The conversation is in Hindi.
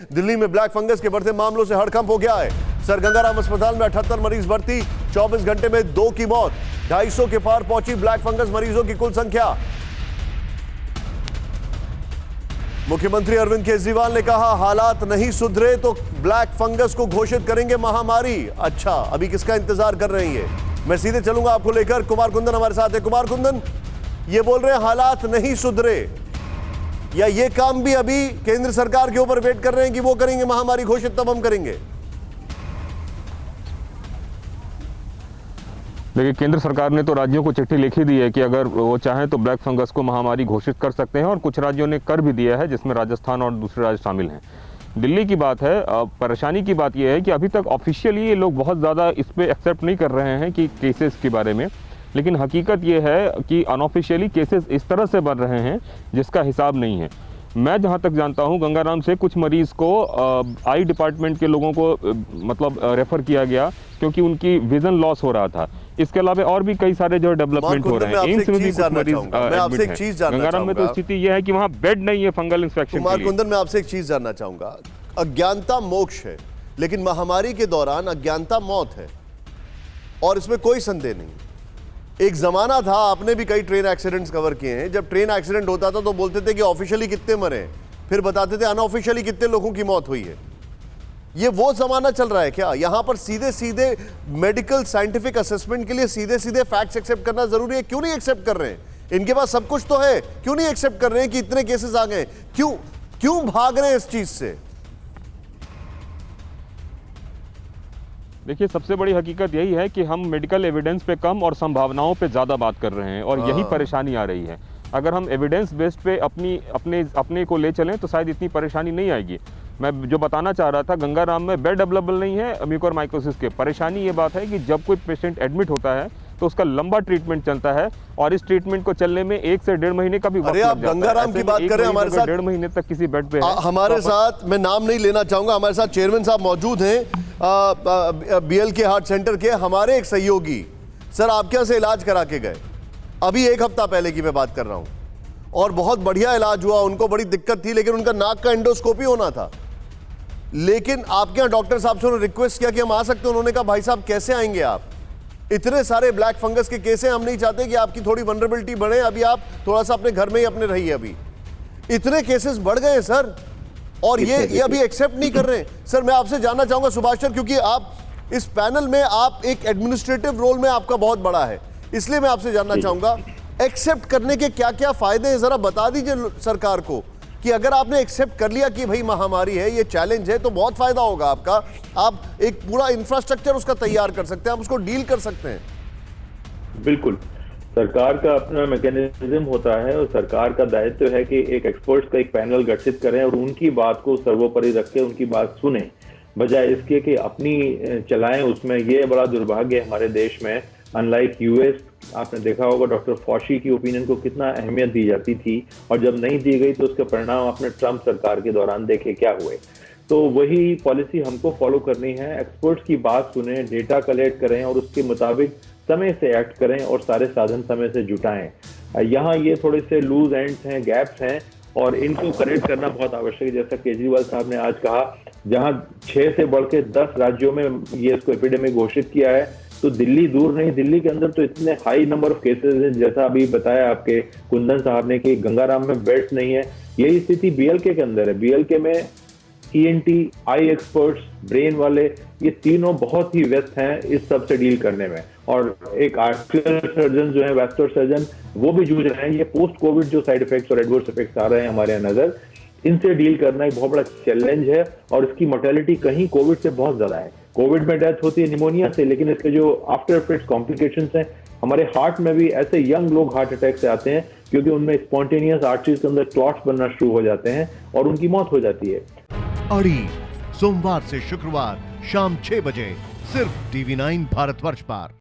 दिल्ली में ब्लैक फंगस के बढ़ते मामलों से हड़कंप हो गया है। सर गंगाराम अस्पताल में 78 मरीज भर्ती, 24 घंटे में 2 की मौत। 250 के पार पहुंची ब्लैक फंगस मरीजों की कुल संख्या। मुख्यमंत्री अरविंद केजरीवाल ने कहा, हालात नहीं सुधरे तो ब्लैक फंगस को घोषित करेंगे महामारी। अच्छा, अभी किसका इंतजार कर रहे हैं? मैं सीधे चलूंगा आपको लेकर। कुमार कुंदन हमारे साथ है। कुमार कुंदन, ये बोल रहे हैं हालात नहीं सुधरे, या ये काम भी अभी केंद्र सरकार के ऊपर वेट कर रहे हैं कि वो करेंगे महामारी घोषित तब हम करेंगे? देखिए, केंद्र सरकार ने तो राज्यों को चिट्ठी लिखी दी है कि अगर वो चाहें तो ब्लैक फंगस को महामारी घोषित कर सकते हैं, और कुछ राज्यों ने कर भी दिया है, जिसमें राजस्थान और दूसरे राज्य शामिल हैं। दिल्ली की बात है, परेशानी की बात यह है कि अभी तक ऑफिशियली ये लोग बहुत ज़्यादा इस पर एक्सेप्ट नहीं कर रहे हैं कि केसेस के बारे में, लेकिन हकीकत ये है कि अनऑफिशियली केसेस इस तरह से बढ़ रहे हैं जिसका हिसाब नहीं है। मैं जहाँ तक जानता हूँ, गंगाराम से कुछ मरीज़ को आई डिपार्टमेंट के लोगों को मतलब रेफ़र किया गया क्योंकि उनकी विजन लॉस हो रहा था। इसके अलावा और भी कई सारे जो डेवलपमेंट हो रहे हैं, एम्स में भी कुछ मरीज एडमिट हैं। गंगाराम में तो स्थिति यह है कि वहाँ बेड नहीं है फंगल इंफेक्शन के लिए। कुमार कुंदन, मैं आपसे एक चीज जानना चाहूंगा। अज्ञानता मोक्ष है, लेकिन महामारी के दौरान अज्ञानता मौत है, और इसमें कोई संदेह नहीं। एक जमाना था, आपने भी कई ट्रेन एक्सीडेंट्स कवर किए हैं, जब ट्रेन एक्सीडेंट होता था तो बोलते थे कि ऑफिशियली कितने मरे, फिर बताते थे अनऑफिशियली कितने लोगों की मौत हुई है। ये वो जमाना चल रहा है क्या? यहां पर सीधे सीधे मेडिकल साइंटिफिक असेसमेंट के लिए सीधे सीधे फैक्ट्स एक्सेप्ट करना जरूरी है? क्यों नहीं एक्सेप्ट कर रहे हैं? इनके पास सब कुछ तो है, क्यों नहीं एक्सेप्ट कर रहे हैं कि इतने केसेस आ गए? क्यों भाग रहे हैं इस चीज से? देखिए, सबसे बड़ी हकीकत यही है कि हम मेडिकल एविडेंस पे कम और संभावनाओं पे ज़्यादा बात कर रहे हैं, और यही परेशानी आ रही है। अगर हम एविडेंस बेस्ड पे अपने को ले चलें तो शायद इतनी परेशानी नहीं आएगी। मैं जो बताना चाह रहा था, गंगाराम में बेड अवेलेबल नहीं है म्यूकोरमाइकोसिस के। परेशानी ये बात है कि जब कोई पेशेंट एडमिट होता है तो उसका लंबा ट्रीटमेंट चलता है, और इस ट्रीटमेंट को चलने में 1 से 1.5 महीने का भी वक्त लग जाता है। गंगाराम की बात करें, हमारे साथ 1.5 महीने तक किसी बेड पे है। हमारे साथ, मैं नाम नहीं लेना चाहूंगा, हमारे साथ चेयरमैन साहब मौजूद हैं बीएलके हार्ट सेंटर के, हमारे एक सहयोगी। सर, आपके यहाँ से इलाज करा के गए अभी 1 हफ्ता पहले की मैं बात कर रहा हूं, और बहुत बढ़िया इलाज हुआ। उनको बड़ी दिक्कत थी, लेकिन उनका नाक का एंडोस्कोपी होना था। लेकिन आपके यहाँ डॉक्टर साहब से उन्होंने रिक्वेस्ट किया कि हम आ सकते हैं। उन्होंने कहा, भाई साहब कैसे आएंगे आप? इतने सारे ब्लैक फंगस के केस हैं, हम नहीं चाहते कि आपकी थोड़ी वनरेबिलिटी बढ़े। अभी आप थोड़ा सा अपने घर में ही अपने रहिए। अभी इतने केसेस बढ़ गए सर, और ये अभी एक्सेप्ट नहीं कर रहे हैं। सर, मैं आपसे जानना चाहूंगा सुभाष सर, क्योंकि आप इस पैनल में, आप एक एडमिनिस्ट्रेटिव रोल में आपका बहुत बड़ा है, इसलिए मैं आपसे जानना चाहूंगा, एक्सेप्ट करने के क्या क्या फायदे हैं? जरा बता दीजिए सरकार को कि अगर आपने एक्सेप्ट कर लिया कि भाई महामारी है, ये चैलेंज है, तो बहुत फायदा होगा आपका। आप एक पूरा इंफ्रास्ट्रक्चर उसका तैयार कर सकते हैं, आप उसको डील कर सकते हैं। बिल्कुल, सरकार का अपना मैकेनिज्म होता है, और सरकार का दायित्व है कि एक एक्सपर्ट्स का एक पैनल गठित करें और उनकी बात को सर्वोपरि रख के उनकी बात सुने, बजाय इसके कि अपनी चलाएं उसमें। ये बड़ा दुर्भाग्य है हमारे देश में। अनलाइक यूएस, आपने देखा होगा डॉक्टर फॉशी की ओपिनियन को कितना अहमियत दी जाती थी, और जब नहीं दी गई तो उसके परिणाम आपने ट्रंप सरकार के दौरान देखे क्या हुए। तो वही पॉलिसी हमको फॉलो करनी है। एक्सपर्ट्स की बात सुने, डेटा कलेक्ट करें, और उसके मुताबिक समय से एक्ट करें, और सारे साधन समय से जुटाएं। यहाँ ये थोड़े से लूज एंड्स हैं, गैप्स हैं, और इनको करेक्ट करना बहुत आवश्यक है। जैसा केजरीवाल साहब ने आज कहा, जहाँ 6 से बढ़ के 10 राज्यों में ये इसको एपिडेमिक घोषित किया है, तो दिल्ली दूर नहीं, दिल्ली के अंदर तो इतने हाई नंबर ऑफ केसेस हैं। जैसा अभी बताया आपके कुंदन साहब ने कि गंगाराम में बेड्स नहीं है, यही स्थिति बीएलके के अंदर है। बीएलके में ईएनटी, आई एक्सपर्ट्स, ब्रेन वाले, ये तीनों बहुत ही व्यस्त हैं इस सब से डील करने में। और एक आर्टिकुलर सर्जन जो है, वैस्कुलर सर्जन, वो भी जूझ रहे हैं। ये पोस्ट कोविड जो साइड इफेक्ट्स और एडवर्स इफेक्ट्स आ रहे हैं हमारे नजर, इनसे डील करना एक बहुत बड़ा चैलेंज है, और इसकी मोर्टेलिटी कहीं कोविड से बहुत ज्यादा है। कोविड में डेथ होती है निमोनिया से, लेकिन इसके जो आफ्टर इफेक्ट्स कॉम्प्लिकेशंस हैं, हमारे हार्ट में भी ऐसे यंग लोग हार्ट अटैक से आते हैं क्योंकि उनमें स्पॉन्टेनियस आर्टरीज के अंदर क्लॉट्स बनना शुरू हो जाते हैं, और उनकी मौत हो जाती है। अड़ी सोमवार से शुक्रवार शाम 6 बजे सिर्फ TV9 भारतवर्ष पर।